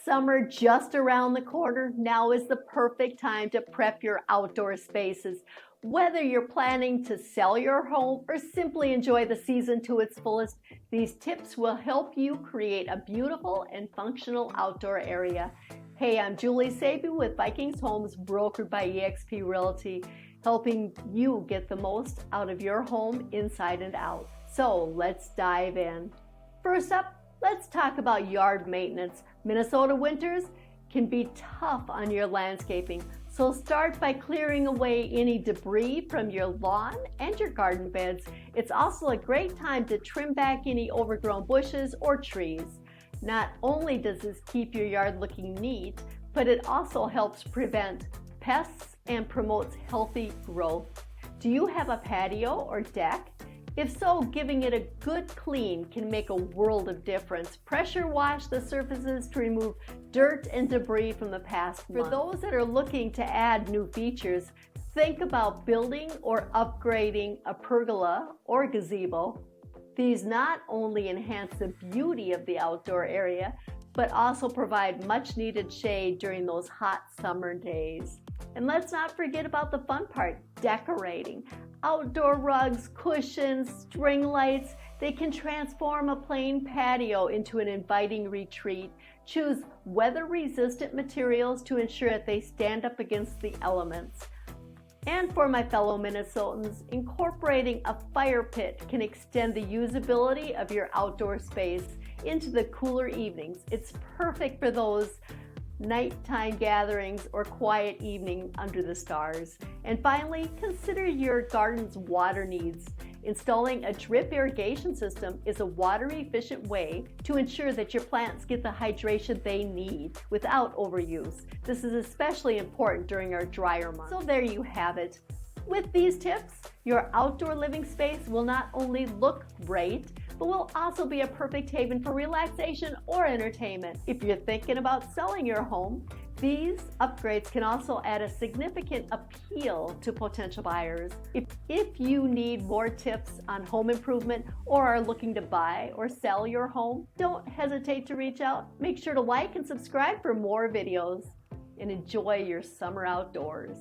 summer just around the corner, now is the perfect time to prep your outdoor spaces. Whether you're planning to sell your home or simply enjoy the season to its fullest, these tips will help you create a beautiful and functional outdoor area. Hey, I'm Julie Sabby with Vikings Homes, brokered by eXp Realty, helping you get the most out of your home inside and out. So let's dive in. First up, let's talk about yard maintenance. Minnesota winters can be tough on your landscaping, so start by clearing away any debris from your lawn and your garden beds. It's also a great time to trim back any overgrown bushes or trees. Not only does this keep your yard looking neat, but it also helps prevent pests and promotes healthy growth. Do you have a patio or deck? If so, giving it a good clean can make a world of difference. Pressure wash the surfaces to remove dirt and debris from the past month. For those that are looking to add new features, think about building or upgrading a pergola or gazebo. These not only enhance the beauty of the outdoor area, but also provide much needed shade during those hot summer days. And let's not forget about the fun part, decorating. Outdoor rugs, cushions, string lights, they can transform a plain patio into an inviting retreat. Choose weather-resistant materials to ensure that they stand up against the elements. And for my fellow Minnesotans, incorporating a fire pit can extend the usability of your outdoor space into the cooler evenings. It's perfect for those nighttime gatherings or quiet evening under the stars. And finally, consider your garden's water needs. Installing a drip irrigation system is a water-efficient way to ensure that your plants get the hydration they need without overuse. This is especially important during our drier months. So there you have it. With these tips, your outdoor living space will not only look great, but will also be a perfect haven for relaxation or entertainment. If you're thinking about selling your home, these upgrades can also add a significant appeal to potential buyers. If you need more tips on home improvement or are looking to buy or sell your home, don't hesitate to reach out. Make sure to like and subscribe for more videos and enjoy your summer outdoors.